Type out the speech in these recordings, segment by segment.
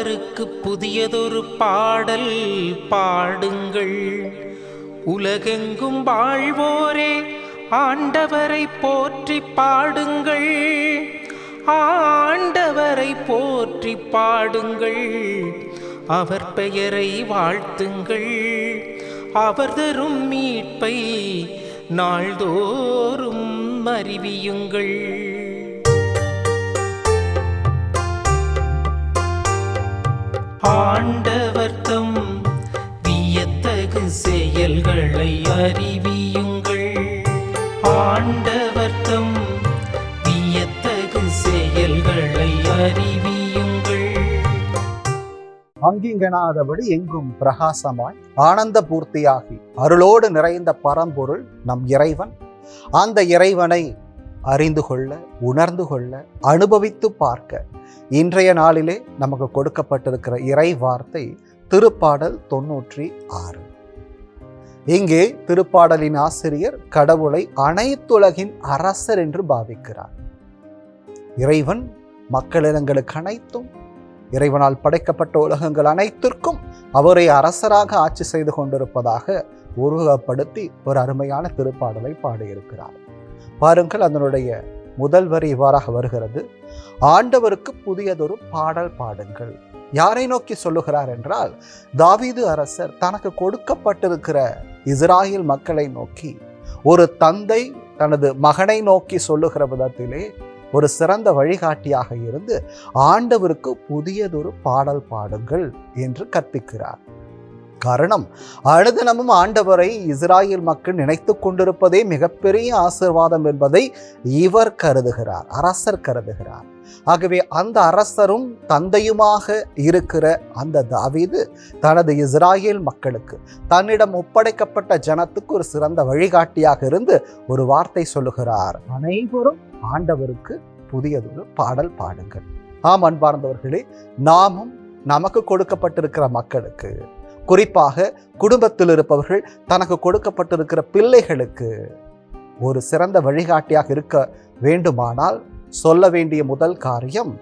ஆண்டவருக்கு புதியதொரு பாடல் பாடுங்கள். உலகெங்கும் வாழ்வோரே ஆண்டவரை போற்றி பாடுங்கள். ஆண்டவரை போற்றி பாடுங்கள். அவர் பெயரை வாழ்த்துங்கள். அவர் தரும் மீட்பை நாள்தோறும் அறிவியுங்கள். ஆண்டவர் தம் வியத்தகு செயல்களை அறிவியுங்கள். ஆண்டவர் தம் வியத்தகு செயல்களை அறிவியுங்கள். அங்கிங்கனாதபடி எங்கும் பிரகாசமாய் ஆனந்த பூர்த்தியாகி அருளோடு நிறைந்த பரம்பொருள் நம் இறைவன். அந்த இறைவனை அறிந்து கொள்ள, உணர்ந்து கொள்ள, அனுபவித்து பார்க்க இன்றைய நாளிலே நமக்கு கொடுக்கப்பட்டிருக்கிற இறை வார்த்தை திருப்பாடல் 96. இங்கே திருப்பாடலின் ஆசிரியர் கடவுளை அனைத்துலகின் அரசர் என்று பாவிக்கிறார். இறைவன் மக்களினங்களுக்கு அனைத்தும், இறைவனால் படைக்கப்பட்ட உலகங்கள் அனைத்திற்கும் அவரை அரசராக ஆட்சி செய்து கொண்டிருப்பதாக உருவகப்படுத்தி ஒரு அருமையான திருப்பாடலை பாடியிருக்கிறார். பாருங்கள், அதனுடைய முதல் வரி இவ்வாறாக வருகிறது: ஆண்டவருக்கு புதியதொரு பாடல் பாடுங்கள். யாரை நோக்கி சொல்லுகிறார் என்றால், தாவீது அரசர் தனக்கு கொடுக்கப்பட்டிருக்கிற இஸ்ராயேல் மக்களை நோக்கி, ஒரு தந்தை தனது மகனை நோக்கி சொல்லுகிற விதத்திலே ஒரு சிறந்த வழிகாட்டியாக இருந்து ஆண்டவருக்கு புதியதொரு பாடல் பாடுங்கள் என்று கற்பிக்கிறார். காரணம், அனுதினமும் ஆண்டவரை இஸ்ராயேல் மக்கள் நினைத்து கொண்டிருப்பதே மிகப்பெரிய ஆசீர்வாதம் என்பதை இவர் கருதுகிறார், அரசர் கருதுகிறார். ஆகவே அந்த அரசரும் தந்தையுமாக இருக்கிற அந்த தாவீது தனது இஸ்ராயேல் மக்களுக்கு, தன்னிடம் ஒப்படைக்கப்பட்ட ஜனத்துக்கு ஒரு சிறந்த வழிகாட்டியாக இருந்து ஒரு வார்த்தை சொல்லுகிறார்: அனைவரும் ஆண்டவருக்கு புதியதொரு பாடல் பாடுங்கள். ஆம் அன்பார்ந்தவர்களே, நாமும் நமக்கு கொடுக்கப்பட்டிருக்கிற மக்களுக்கு, குறிப்பாக குடும்பத்தில் இருப்பவர்கள் தனக்கு கொடுக்கப்பட்டிருக்கிற பிள்ளைகளுக்கு ஒரு சிறந்த வழிகாட்டியாக இருக்க வேண்டுமானால் சொல்ல வேண்டிய முதல் காரியம்,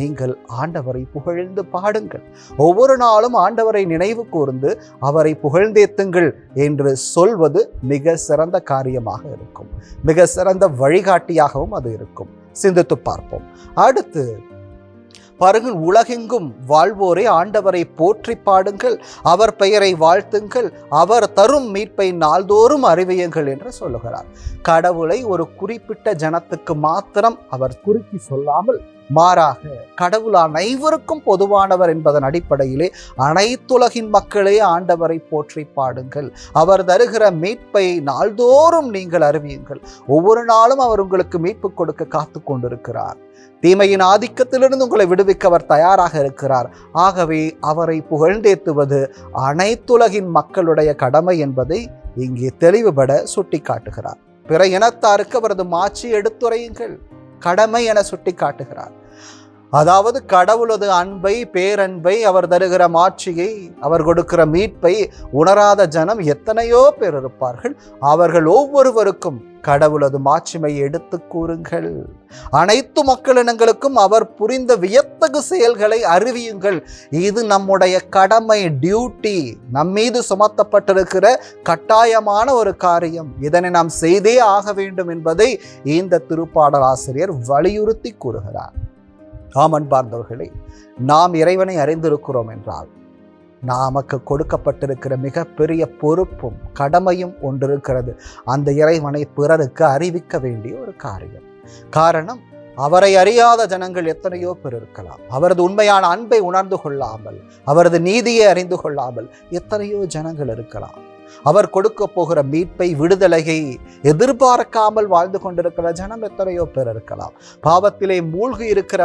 நீங்கள் ஆண்டவரை புகழ்ந்து பாடுங்கள். ஒவ்வொரு நாளும் ஆண்டவரை நினைவு கூர்ந்து அவரை புகழ்ந்தேத்துங்கள் என்று சொல்வது மிக சிறந்த காரியமாக இருக்கும், மிக சிறந்த வழிகாட்டியாகவும் அது இருக்கும். சிந்தித்து பார்ப்போம். அடுத்து பாருங்கள், உலகெங்கும் வாழ்வோரே ஆண்டவரை போற்றி பாடுங்கள். அவர் பெயரை வாழ்த்துங்கள். அவர் தரும் மீட்பை நாள்தோறும் அறிவியுங்கள் என்று சொல்லுகிறார். கடவுளை ஒரு குறிப்பிட்ட ஜனத்துக்கு மாத்திரம் அவர் குறிக்கி சொல்லாமல், மாறாக கடவுள் அனைவருக்கும் பொதுவானவர் என்பதன் அடிப்படையிலே அனைத்துலகின் மக்களே ஆண்டவரை போற்றி பாடுங்கள். அவர் தருகிற மீட்பை நாள்தோறும் நீங்கள் அறிவியுங்கள். ஒவ்வொரு நாளும் அவர் உங்களுக்கு மீட்பு கொடுக்க காத்து கொண்டிருக்கிறார். தீமையின் ஆதிக்கத்திலிருந்து உங்களை விடுவிக்க அவர் தயாராக இருக்கிறார். ஆகவே அவரை புகழ்ந்தேத்துவது அனைத்துலகின் மக்களுடைய கடமை என்பதை இங்கே தெளிவுபட சுட்டி காட்டுகிறார். பிற இனத்தாருக்கு அவரது மாட்சி எடுத்துரையுங்கள் கடமை என சுட்டி காட்டுகிறார். அதாவது கடவுளது அன்பை, பேரன்பை, அவர் தருகிற மாட்சியை, அவர் கொடுக்கிற மீட்பை உணராத ஜனம் எத்தனையோ பேர் இருப்பார்கள். அவர்கள் ஒவ்வொருவருக்கும் கடவுளது மாட்சிமை எடுத்து கூறுங்கள். அனைத்து மக்களினங்களுக்கும் அவர் புரிந்த வியத்தகு செயல்களை அறிவியுங்கள். இது நம்முடைய கடமை, டியூட்டி, நம்மீது சுமத்தப்பட்டிருக்கிற கட்டாயமான ஒரு காரியம். இதனை நாம் செய்தே ஆக வேண்டும் என்பதை இந்த திருப்பாடல் ஆசிரியர் வலியுறுத்தி கூறுகிறார். ஆமன்பார்ந்தவர்களே, நாம் இறைவனை அறிந்திருக்கிறோம் என்றால் நமக்கு கொடுக்கப்பட்டிருக்கிற மிகப்பெரிய பொறுப்பும் கடமையும் ஒன்றிருக்கிறது. அந்த இறைவனை பிறருக்கு அறிவிக்க வேண்டிய ஒரு காரியம். காரணம், அவரை அறியாத ஜனங்கள் எத்தனையோ பேர் இருக்கலாம். அவரது உண்மையான அன்பை உணர்ந்து கொள்ளாமல், அவரது நீதியை அறிந்து கொள்ளாமல் எத்தனையோ ஜனங்கள் இருக்கலாம். அவர் கொடுக்க போகிற மீட்பை, விடுதலையை எதிர்பார்க்காமல் வாழ்ந்து கொண்டிருக்கிற ஜனம் எத்தனையோ பேர் இருக்கலாம். பாவத்திலே மூழ்கி இருக்கிற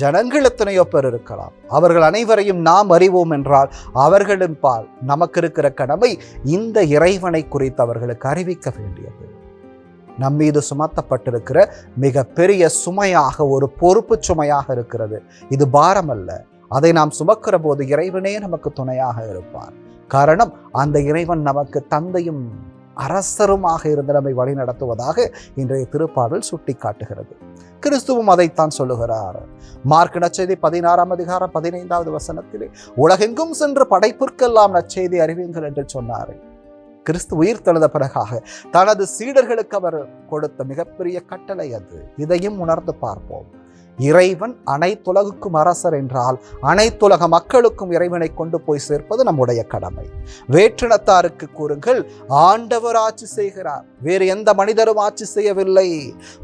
ஜனங்கள் எத்தனையோ பேர் இருக்கலாம். அவர்கள் அனைவரையும் நாம் அறிவோம் என்றால் அவர்களின் பால் நமக்கு இருக்கிற கடமை இந்த இறைவனை குறித்து அவர்களுக்கு அறிவிக்க வேண்டியது. நம்மீது சுமத்தப்பட்டிருக்கிற மிக பெரிய சுமையாக, ஒரு பொறுப்பு சுமையாக இருக்கிறது. இது பாரம் அல்ல. அதை நாம் சுமக்கிற போது இறைவனே நமக்கு துணையாக இருப்பார். காரணம், அந்த இறைவன் நமக்கு தந்தையும் அரசருமாக இருந்து நம்மை வழி நடத்துவதாக இன்றைய திருப்பாடல் சுட்டி காட்டுகிறது. கிறிஸ்துவும் அதைத்தான் சொல்லுகிறார். மார்க் நற்செய்தி 16ஆம் அதிகாரம் 15வது வசனத்திலே உலகெங்கும் சென்று படைப்பிற்கெல்லாம் நற்செய்தி அறிவியுங்கள் என்று சொன்னார். கிறிஸ்து உயிர் தெழுந்த பிறகாக தனது சீடர்களுக்கு அவர் கொடுத்த மிகப்பெரிய கட்டளை அது. இதையும் உணர்ந்து பார்ப்போம். இறைவன் அனைத்துலகுக்கும் அரசர் என்றால் அனைத்துலக மக்களுக்கும் இறைவனை கொண்டு போய் சேர்ப்பது நம்முடைய கடமை. வேற்றினத்தாருக்கு கூறுங்கள், ஆண்டவர் ஆட்சி செய்கிறார், வேறு எந்த மனிதரும் ஆட்சி செய்யவில்லை.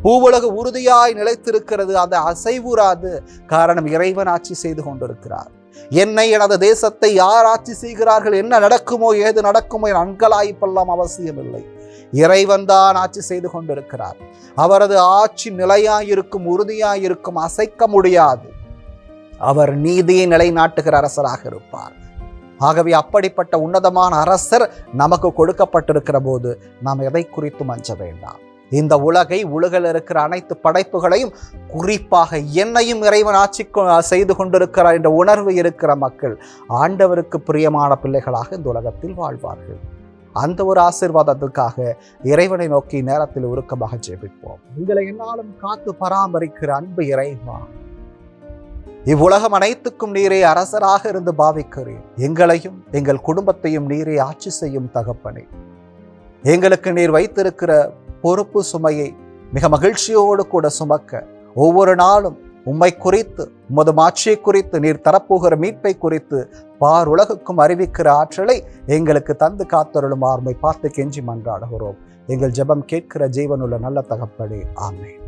பூவுலகு உறுதியாய் நிலைத்திருக்கிறது, அது அசைவுறாது. காரணம், இறைவன் ஆட்சி செய்து கொண்டிருக்கிறார். என்னை, எனது தேசத்தை யார் ஆட்சி செய்கிறார்கள், என்ன நடக்குமோ ஏது நடக்குமோ என அங்கலாய்ப்பெல்லாம் அவசியமில்லை. இறைவன் தான் ஆட்சி செய்து கொண்டிருக்கிறார். அவரது ஆட்சி நிலையாயிருக்கும், உறுதியாயிருக்கும், அசைக்க முடியாது. அவர் நீதியை நிலைநாட்டுகிற அரசராக இருப்பார். ஆகவே அப்படிப்பட்ட உன்னதமான அரசர் நமக்கு கொடுக்கப்பட்டிருக்கிற போது நாம் எதை குறித்தும் அஞ்ச வேண்டாம். இந்த உலகை, உலகில் இருக்கிற அனைத்து படைப்புகளையும், குறிப்பாக என்னையும் இறைவன் ஆட்சி செய்து கொண்டிருக்கிறார் என்ற உணர்வு இருக்கிற மக்கள் ஆண்டவருக்கு பிரியமான பிள்ளைகளாக இந்த உலகத்தில் வாழ்வார்கள். அந்த ஒரு ஆசீர்வாதத்துக்காக இறைவனை நோக்கி நேரத்தில் உருக்கமாக ஜெபிப்போம். உங்களை என்னாலும் காத்து பராமரிக்கிற அன்பு இறைவா, இவ்வுலகம் அனைத்துக்கும் நீரே அரசராக இருந்து பாவிக்கிறேன். எங்களையும் எங்கள் குடும்பத்தையும் நீரே ஆட்சி செய்யும் தகப்பனே. எங்களுக்கு நீர் வைத்திருக்கிற பொறுப்பு சுமையை மிக மகிழ்ச்சியோடு கூட சுமக்க ஒவ்வொரு நாளும் உம்மை குறித்து, உமது மாட்சியை குறித்து, நீர் தரப்போகிற மீட்பை குறித்து பார் உலகுக்கும் அறிவிக்கிற ஆற்றலை எங்களுக்கு தந்து காத்தருளும். ஆர்மை பார்த்து கெஞ்சி மன்றாடுகிறோம். எங்கள் ஜெபம் கேட்கிற ஜீவனுள்ள நல்ல தகப்பனே, ஆமென்.